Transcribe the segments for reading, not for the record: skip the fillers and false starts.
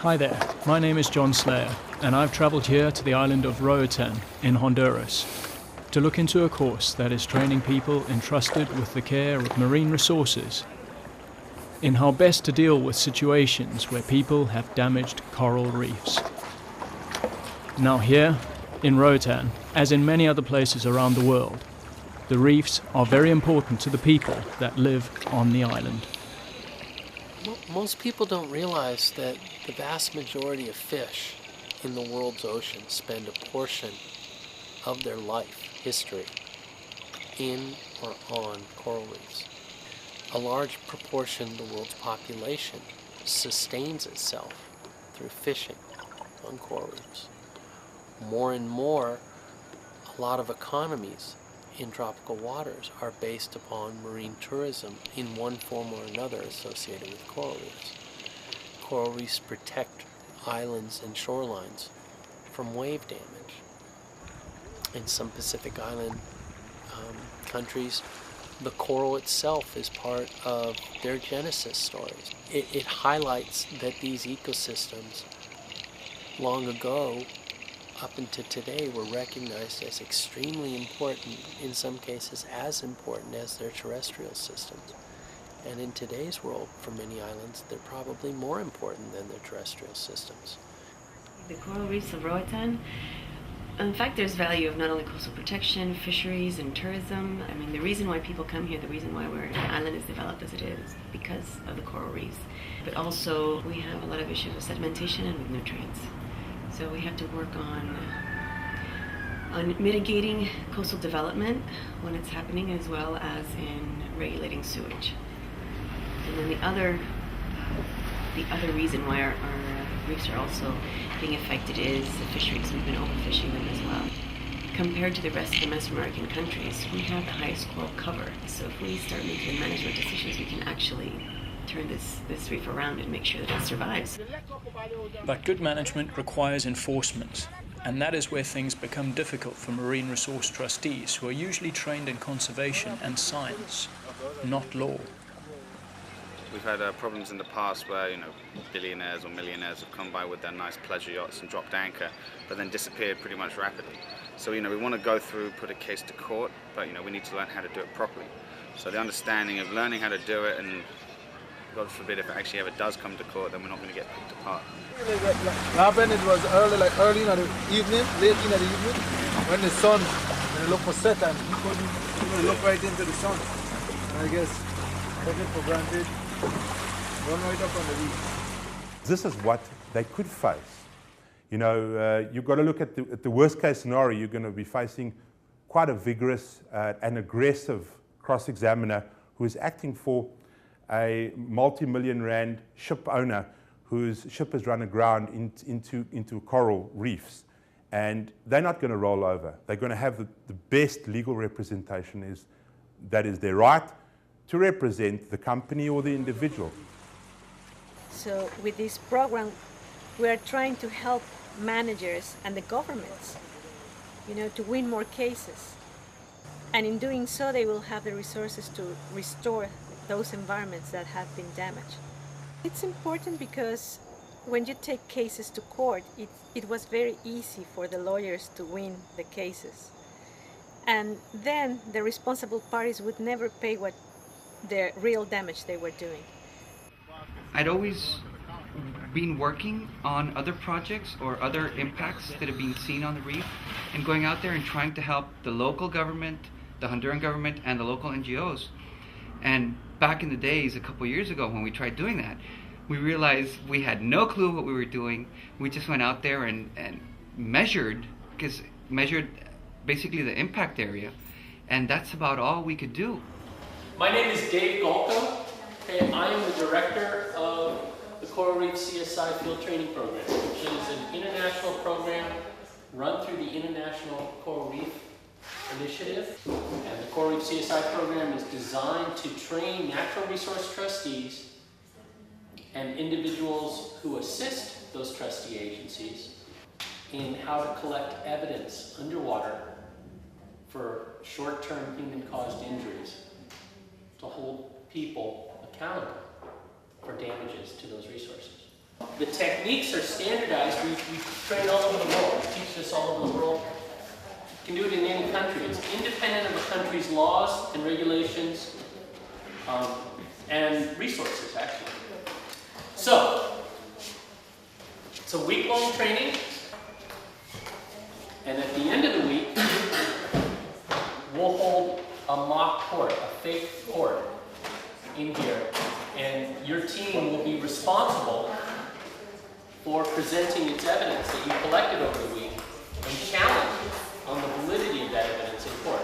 Hi there, my name is John Slayer, and I've travelled here to the island of Roatan in Honduras to look into a course that is training people entrusted with the care of marine resources in how best to deal with situations where people have damaged coral reefs. Now here, in Roatan, as in many other places around the world, the reefs are very important to the people that live on the island. Most people don't realize that the vast majority of fish in the world's oceans spend a portion of their life history in or on coral reefs. A large proportion of the world's population sustains itself through fishing on coral reefs. More and more, a lot of economies in tropical waters are based upon marine tourism in one form or another associated with coral reefs. Coral reefs protect islands and shorelines from wave damage. In some Pacific Island countries, the coral itself is part of their genesis stories. It highlights that these ecosystems long ago up until today were recognized as extremely important, in some cases as important as their terrestrial systems. And in today's world, for many islands, they're probably more important than their terrestrial systems. The coral reefs of Roatan, in fact, there's value of not only coastal protection, fisheries, and tourism. I mean, the reason why people come here, the reason why the island is developed as it is, because of the coral reefs. But also, we have a lot of issues with sedimentation and with nutrients. So we have to work on mitigating coastal development when it's happening, as well as in regulating sewage. And then the other reason why our reefs are also being affected is the fisheries. We've been overfishing them as well. Compared to the rest of the Mesoamerican countries, we have the highest coral cover. So if we start making management decisions, we can actually turn this reef around and make sure that it survives. But good management requires enforcement, and that is where things become difficult for marine resource trustees who are usually trained in conservation and science, not law. We've had problems in the past where, billionaires or millionaires have come by with their nice pleasure yachts and dropped anchor, but then disappeared pretty much rapidly. So, we want to go through, put a case to court, but, we need to learn how to do it properly. So the understanding of learning how to do it, and God forbid if it actually ever does come to court, then we're not going to get picked apart. Happened, it was early in the evening, late in the evening, when you look for set and he couldn't look right into the sun. And I guess, take it for granted, run right up on the reef. This is what they could face. You've got to look at the worst case scenario. You're going to be facing quite a vigorous and aggressive cross-examiner who is acting for a multi-million rand ship owner whose ship has run aground into coral reefs. And they're not going to roll over. They're going to have the best legal representation that is their right to represent the company or the individual. So with this program, we are trying to help managers and the governments, to win more cases. And in doing so, they will have the resources to restore those environments that have been damaged. It's important because when you take cases to court, it was very easy for the lawyers to win the cases. And then the responsible parties would never pay what the real damage they were doing. I'd always been working on other projects or other impacts that have been seen on the reef, and going out there and trying to help the local government, the Honduran government, and the local NGOs. And back in the days, a couple years ago, when we tried doing that, we realized we had no clue what we were doing. We just went out there and measured basically the impact area, and that's about all we could do. My name is Dave Golka, and I am the director of the Coral Reef CSI Field Training Program, which is an international program run through the International Coral Reef Initiative. And the Coral Reef CSI program is designed to train natural resource trustees and individuals who assist those trustee agencies in how to collect evidence underwater for short-term human-caused injuries, to hold people accountable for damages to those resources. The techniques are standardized. We train all over the world. We teach this all over the world. You can do it in any country. It's independent of a country's laws and regulations and resources, actually. So, it's a week-long training, and at the end of the week, we'll hold a mock court, a fake court in here, and your team will be responsible for presenting its evidence that you collected over the week and challenge on the validity of that evidence in court.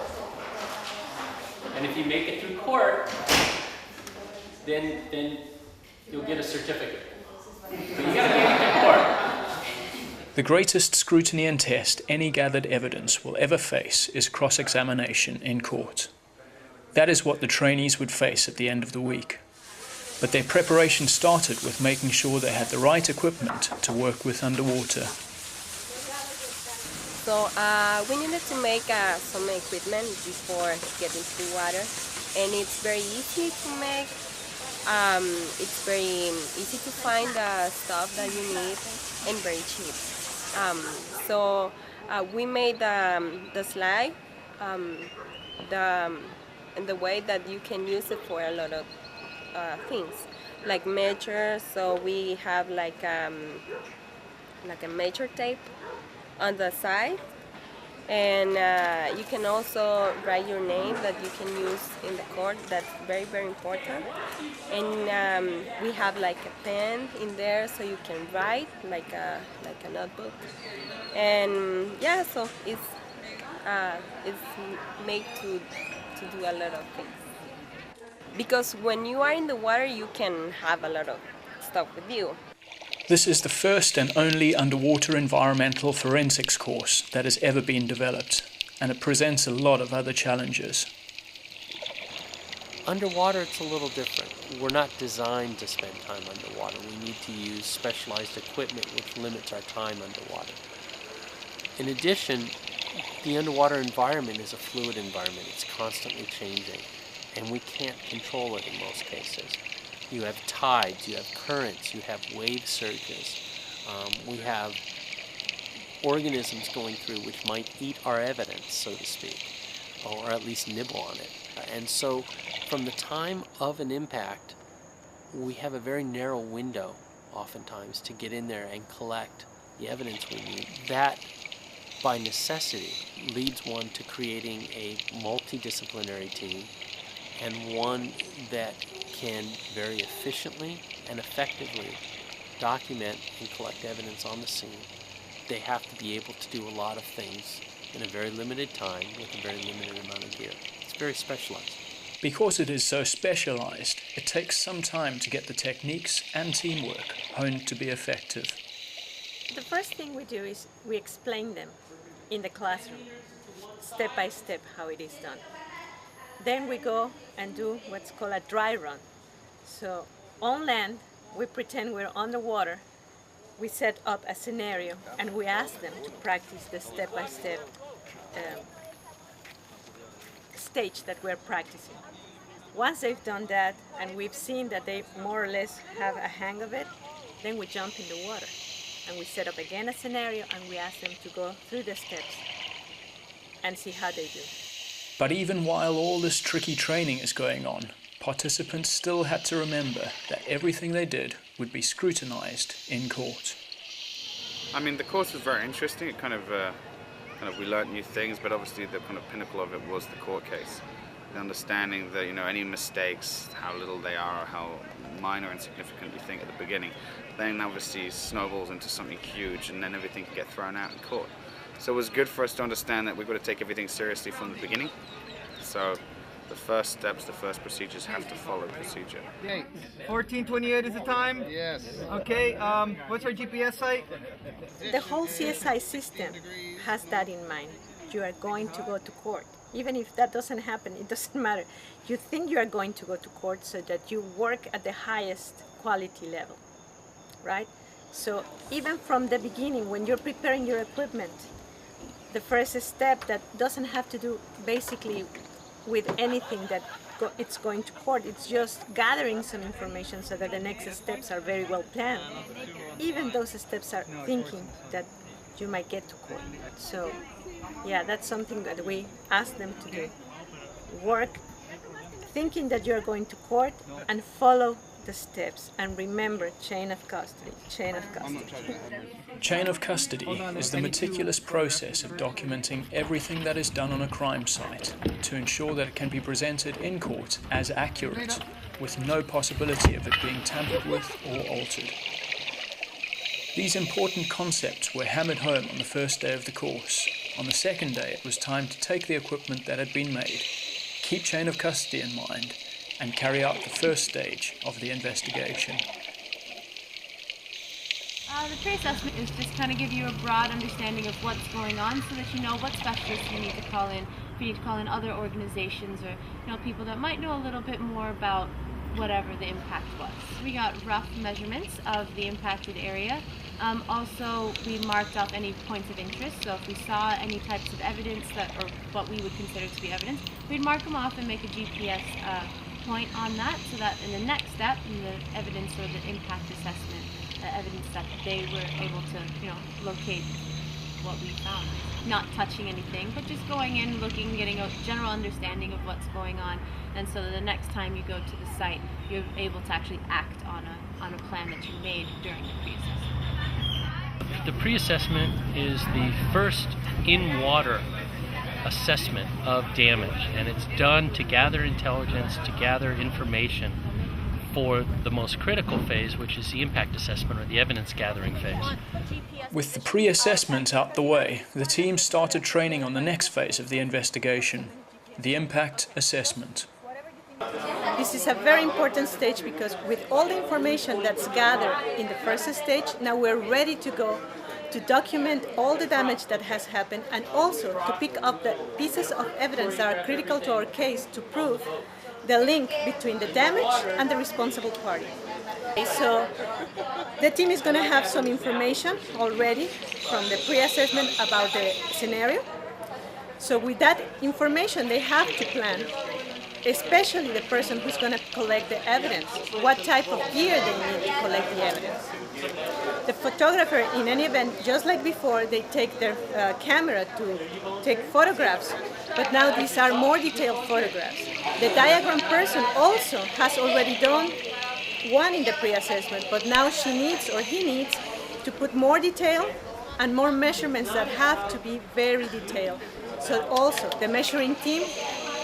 And if you make it through court, then you'll get a certificate. But you gotta make it through court. The greatest scrutiny and test any gathered evidence will ever face is cross-examination in court. That is what the trainees would face at the end of the week. But their preparation started with making sure they had the right equipment to work with underwater. So we needed to make some equipment before getting to the water, and it's very easy to make. It's very easy to find the stuff that you need and very cheap. So we made the slide in the way that you can use it for a lot of things, like measure. So we have like a measure tape on the side, and you can also write your name that you can use in the court. That's very, very important. And we have like a pen in there, so you can write like a notebook. And yeah, so it's made to do a lot of things. Because when you are in the water, you can have a lot of stuff with you. This is the first and only underwater environmental forensics course that has ever been developed, and it presents a lot of other challenges. Underwater, it's a little different. We're not designed to spend time underwater. We need to use specialized equipment which limits our time underwater. In addition, the underwater environment is a fluid environment. It's constantly changing, and we can't control it in most cases. You have tides, you have currents, you have wave surges. We have organisms going through which might eat our evidence, so to speak, or at least nibble on it. And so from the time of an impact, we have a very narrow window, oftentimes, to get in there and collect the evidence we need. That, by necessity, leads one to creating a multidisciplinary team, and one that can very efficiently and effectively document and collect evidence on the scene. They have to be able to do a lot of things in a very limited time with a very limited amount of gear. It's very specialized. Because it is so specialized, it takes some time to get the techniques and teamwork honed to be effective. The first thing we do is we explain them in the classroom, step by step, how it is done. Then we go and do what's called a dry run. So on land, we pretend we're underwater. We set up a scenario and we ask them to practice the step-by-step stage that we're practicing. Once they've done that and we've seen that they more or less have a hang of it, then we jump in the water and we set up again a scenario and we ask them to go through the steps and see how they do. But even while all this tricky training is going on, participants still had to remember that everything they did would be scrutinized in court. I mean, the course was very interesting. It we learned new things, but obviously the kind of pinnacle of it was the court case. The understanding that, any mistakes, how little they are, or how minor and insignificant you think at the beginning, then obviously snowballs into something huge, and then everything can get thrown out in court. So it was good for us to understand that we've got to take everything seriously from the beginning. So the first steps, the first procedures have to follow procedure. Okay, 14:28 is the time? Yes. Okay, what's our GPS site? The whole CSI system has that in mind. You are going to go to court. Even if that doesn't happen, it doesn't matter. You think you are going to go to court so that you work at the highest quality level, right? So even from the beginning, when you're preparing your equipment, the first step that doesn't have to do basically with anything that it's going to court. It's just gathering some information so that the next steps are very well planned. Even those steps are thinking that you might get to court. So yeah, that's something that we ask them to do. Work thinking that you're going to court and follow the steps, and remember, chain of custody, chain of custody. Chain of custody is the meticulous process of documenting everything that is done on a crime site to ensure that it can be presented in court as accurate, with no possibility of it being tampered with or altered. These important concepts were hammered home on the first day of the course. On the second day, it was time to take the equipment that had been made, keep chain of custody in mind, and carry out the first stage of the investigation. The pre-assessment is just kind of give you a broad understanding of what's going on so that you know what specialists you need to call in. If you need to call in other organizations or people that might know a little bit more about whatever the impact was. We got rough measurements of the impacted area. Also, we marked off any points of interest, so if we saw any types of evidence or what we would consider to be evidence, we'd mark them off and make a GPS point on that, so that in the next step, in the evidence or the impact assessment, evidence that they were able to locate what we found. Not touching anything, but just going in, looking, getting a general understanding of what's going on, and so that the next time you go to the site, you're able to actually act on a plan that you made during the pre-assessment. The pre-assessment is the first in-water assessment of damage, and it's done to gather intelligence, to gather information for the most critical phase, which is the impact assessment or the evidence gathering phase. With the pre-assessment out the way, the team started training on the next phase of the investigation, the impact assessment. This is a very important stage because with all the information that's gathered in the first stage, now we're ready to go to document all the damage that has happened and also to pick up the pieces of evidence that are critical to our case to prove the link between the damage and the responsible party. So the team is going to have some information already from the pre-assessment about the scenario. So with that information, they have to plan, especially the person who's going to collect the evidence, what type of gear they need to collect the evidence. The photographer, in any event, just like before, they take their camera to take photographs, but now these are more detailed photographs. The diagram person also has already done one in the pre-assessment, but now she needs or he needs to put more detail and more measurements that have to be very detailed. So also the measuring team,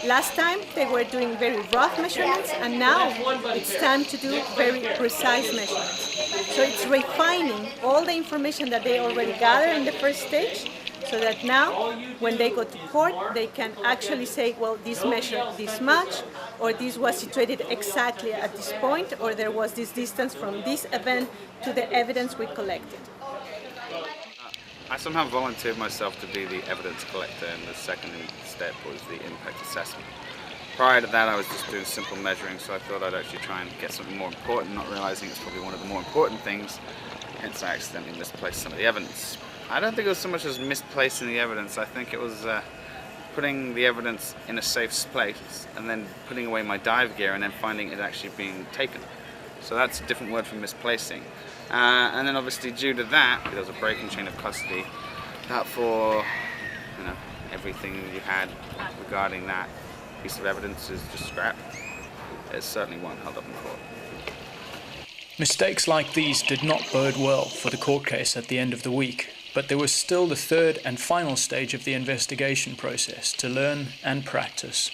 last time they were doing very rough measurements, and now it's time to do very precise measurements. So it's refining all the information that they already gathered in the first stage, so that now when they go to court, they can actually say, well, this measured this much, or this was situated exactly at this point, or there was this distance from this event to the evidence we collected. I somehow volunteered myself to be the evidence collector, and the second step was the impact assessment. Prior to that, I was just doing simple measuring, so I thought I'd actually try and get something more important, not realizing it's probably one of the more important things, hence I accidentally misplaced some of the evidence. I don't think it was so much as misplacing the evidence, I think it was putting the evidence in a safe place and then putting away my dive gear and then finding it actually being taken. So that's a different word from misplacing. And then obviously due to that, there was a break in chain of custody. That for everything you had regarding that piece of evidence is just scrapped. It certainly won't hold up in court. Mistakes like these did not bode well for the court case at the end of the week, but there was still the third and final stage of the investigation process to learn and practice.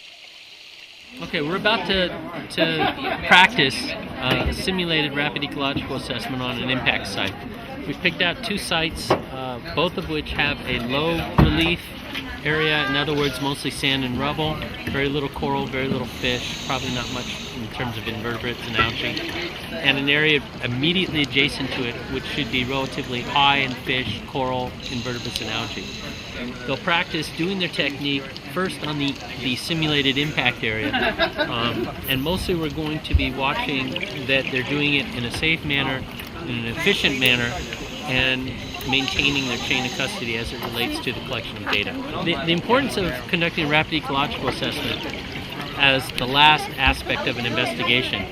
Okay, we're about to practice a simulated rapid ecological assessment on an impact site. We've picked out two sites, both of which have a low relief area, in other words, mostly sand and rubble, very little coral, very little fish, probably not much in terms of invertebrates and algae, and an area immediately adjacent to it which should be relatively high in fish, coral, invertebrates, and algae. They'll practice doing their technique first on the simulated impact area, and mostly we're going to be watching that they're doing it in a safe manner, in an efficient manner, and maintaining their chain of custody as it relates to the collection of data. The importance of conducting a rapid ecological assessment as the last aspect of an investigation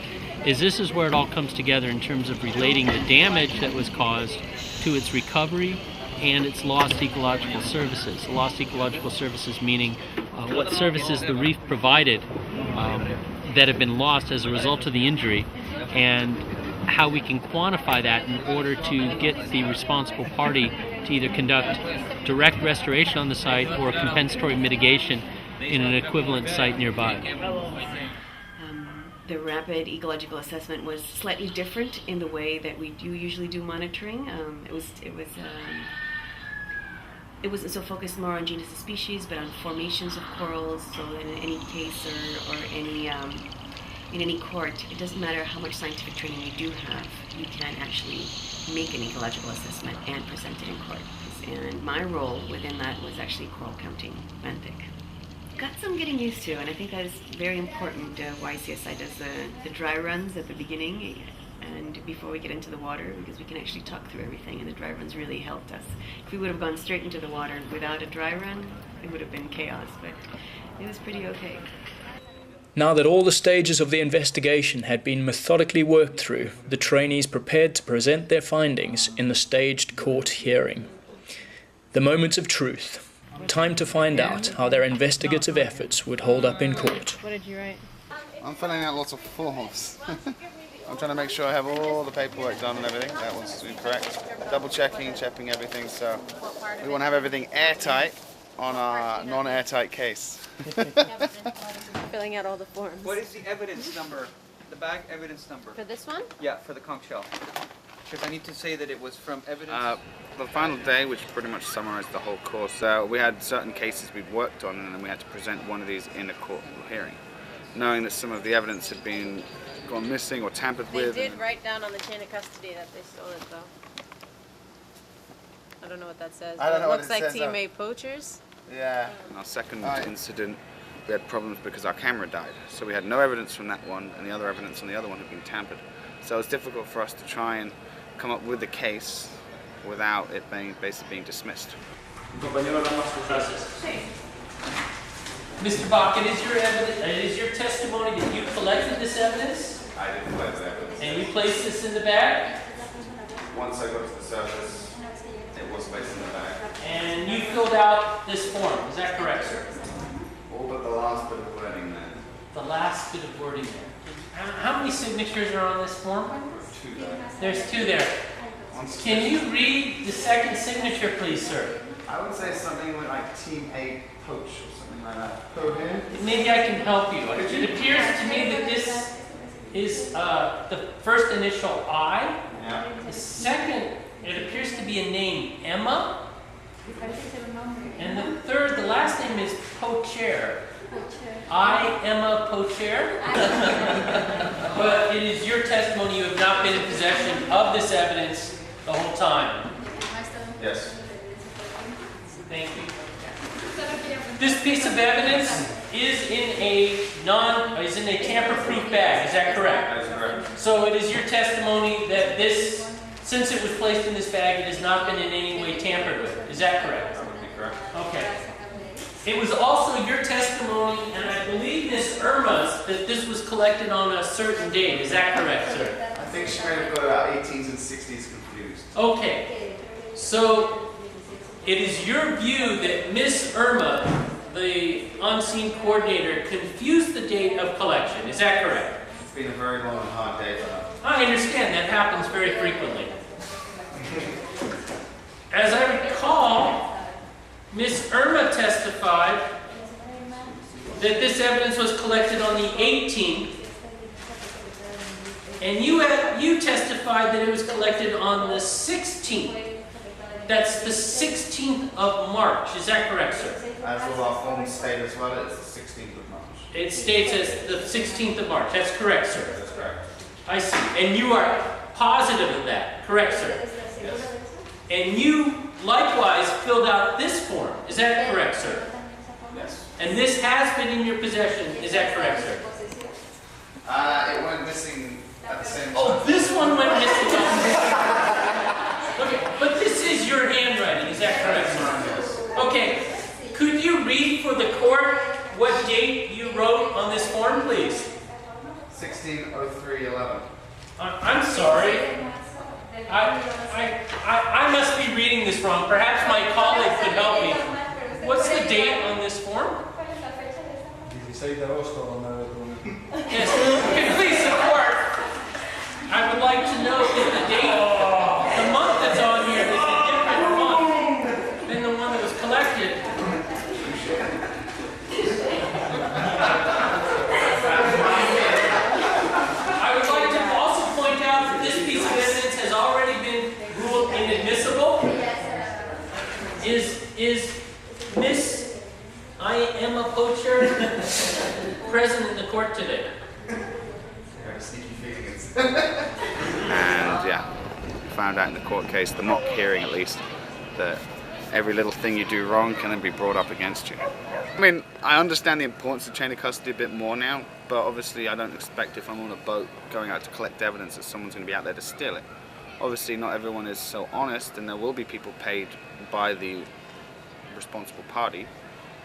is this is where it all comes together in terms of relating the damage that was caused to its recovery and its lost ecological services. Lost ecological services meaning what services the reef provided that have been lost as a result of the injury, and how we can quantify that in order to get the responsible party to either conduct direct restoration on the site or a compensatory mitigation in an equivalent site nearby. The rapid ecological assessment was slightly different in the way that we usually do monitoring. It wasn't so focused more on genus and species, but on formations of corals. So in any case or any in any court, it doesn't matter how much scientific training you do have, you can actually make an ecological assessment and present it in court. And my role within that was actually coral counting benthic. Got some getting used to, and I think that is very important why CSI does the dry runs at the beginning and before we get into the water, because we can actually talk through everything, and the dry runs really helped us. If we would have gone straight into the water without a dry run, it would have been chaos, but it was pretty okay. Now that all the stages of the investigation had been methodically worked through, the trainees prepared to present their findings in the staged court hearing. The moment of truth. Time to find out how their investigative efforts would hold up in court. What did you write? I'm filling out lots of forms. I'm trying to make sure I have all the paperwork done and everything. That was correct. Double checking everything, so we want to have everything airtight on our non-airtight case. Filling out all the forms. What is the evidence number? The bag evidence number? For this one? Yeah, for the conch shell. Because I need to say that it was from evidence. The final day, which pretty much summarized the whole course, we had certain cases we'd worked on, and then we had to present one of these in a court hearing, knowing that some of the evidence had been gone missing or tampered with. They did write down on the chain of custody that they stole it, though. I don't know what that says. I don't know it what looks it like says, teammate poachers. Yeah. In our second incident, we had problems because our camera died. So we had no evidence from that one, and the other evidence on the other one had been tampered. So it was difficult for us to try and come up with a case without it basically being dismissed. Mr. Bach, it is your testimony that you collected this evidence? I did collect the evidence. And you placed this in the bag? Once I got to the surface, it was placed in the bag. And you filled out this form, is that correct, sir? All but the last bit of wording there. The last bit of wording there. How many signatures are on this form? Two there. There's two there. Can you read the second signature, please, sir? I would say something like Team 8 Poach or something like that. Maybe I can help you. It appears to me that this is the first initial I. Yeah. The second, it appears to be a name, Emma. And the last name is Pocher. I, Emma Pocher. But it is your testimony you have not been in possession of this evidence the whole time. Yes. Thank you. This piece of evidence is in a tamper-proof bag. Is that correct? That is correct. So it is your testimony that this, since it was placed in this bag, it has not been in any way tampered with. Is that correct? That would be correct. Okay. It was also your testimony, and I believe Miss Irma's, that this was collected on a certain date. Is that correct, sir? I think she may have got our 18s and 60s confused. Okay. So it is your view that Miss Irma, the on-scene coordinator, confused the date of collection. Is that correct? It's been a very long and hard day for her. I understand that happens very frequently. As I recall, Miss Irma testified that this evidence was collected on the 18th, and you testified that it was collected on the 16th. That's the 16th of March. Is that correct, sir? As all our forms state as well, it's the 16th of March. It states as the 16th of March. That's correct, sir. That's correct. I see. And you are positive of that. Correct, sir? Yes. And you likewise filled out this form. Is that correct, sir? Yes. And this has been in your possession. Is that correct, sir? It went missing at the same time. Oh, this one went missing. Okay, but this is your handwriting. Is that correct, sir? Okay. Could you read for the court what date you wrote on this form? please? 160311. I'm sorry. I must be reading this wrong. Perhaps my colleague could help me. What's the date on this form? Yes, please support. I would like to know if the date, the month that's on here is a different month than the one that was collected. I would like to also point out that this piece of evidence has already been ruled inadmissible. Is Miss I am a poacher present in the court today? And yeah, found out in the court case, the mock hearing at least, that every little thing you do wrong can then be brought up against you. I mean, I understand the importance of chain of custody a bit more now, but obviously I don't expect if I'm on a boat going out to collect evidence that someone's going to be out there to steal it. Obviously not everyone is so honest, and there will be people paid by the responsible party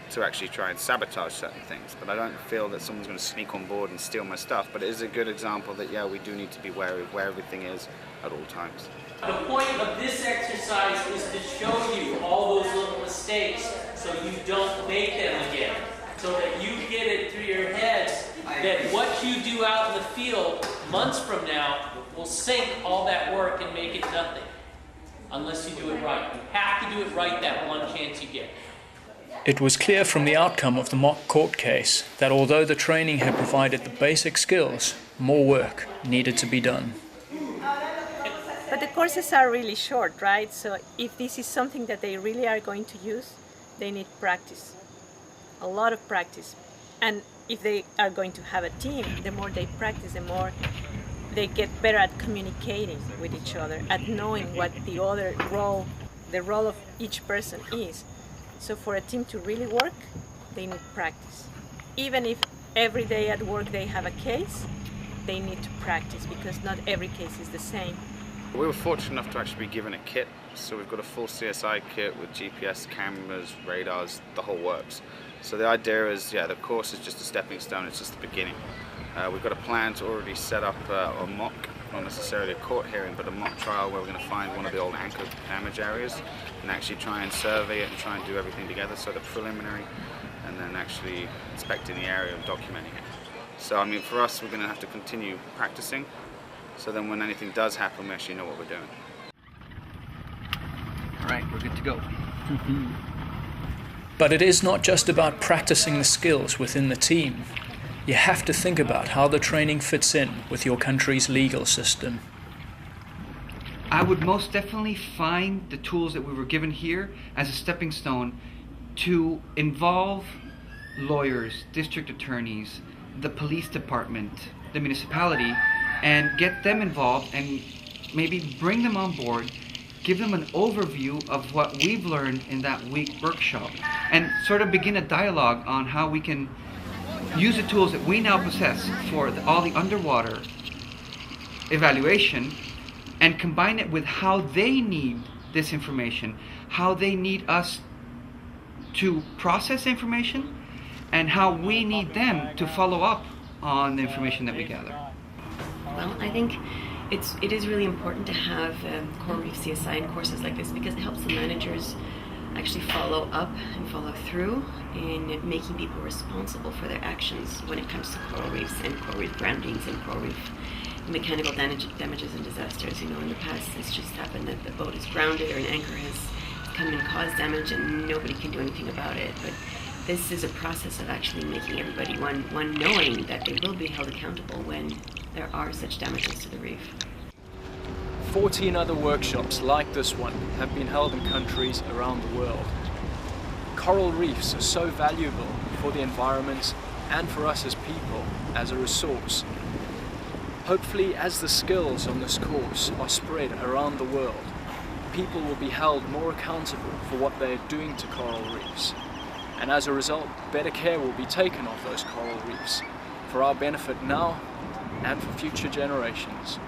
to actually try and sabotage certain things, but I don't feel that someone's going to sneak on board and steal my stuff. But it is a good example that, yeah, we do need to be wary of where everything is at all times. The point of this exercise is to show you all those little mistakes so you don't make them again, so that you get it through your heads that what you do out in the field months from now will sink all that work and make it nothing, unless you do it right. You have to do it right that one chance you get. It was clear from the outcome of the mock court case that although the training had provided the basic skills, more work needed to be done. But the courses are really short, right? So if this is something that they really are going to use, they need practice, a lot of practice. And if they are going to have a team, the more they practice, the more they get better at communicating with each other, at knowing what the other role, the role of each person is. So for a team to really work, they need practice. Even if every day at work they have a case, they need to practice because not every case is the same. We were fortunate enough to actually be given a kit, so we've got a full CSI kit with GPS, cameras, radars, the whole works. So the idea is, yeah, the course is just a stepping stone, it's just the beginning. We've got a plan to already set up a mock, not necessarily a court hearing, but a mock trial where we're going to find one of the old anchor damage areas and actually try and survey it and try and do everything together, so the preliminary and then actually inspecting the area and documenting it. So I mean, for us, we're going to have to continue practicing, so then when anything does happen, we actually know what we're doing. All right, we're good to go. But it is not just about practicing the skills within the team. You have to think about how the training fits in with your country's legal system. I would most definitely find the tools that we were given here as a stepping stone to involve lawyers, district attorneys, the police department, the municipality, and get them involved and maybe bring them on board, give them an overview of what we've learned in that week workshop, and sort of begin a dialogue on how we can use the tools that we now possess for all the underwater evaluation and combine it with how they need this information, how they need us to process information, and how we need them to follow up on the information that we gather. Well, I think it is really important to have Coral Reef CSI and courses like this because it helps the managers actually follow up and follow through in making people responsible for their actions when it comes to coral reefs and coral reef groundings and coral reef mechanical damages and disasters. You know, in the past it's just happened that the boat is grounded or an anchor has come and caused damage and nobody can do anything about it. But this is a process of actually making everybody one knowing that they will be held accountable when there are such damages to the reef. 14 other workshops like this one have been held in countries around the world. Coral reefs are so valuable for the environment and for us as people as a resource. Hopefully, as the skills on this course are spread around the world, people will be held more accountable for what they are doing to coral reefs. And as a result, better care will be taken of those coral reefs for our benefit now and for future generations.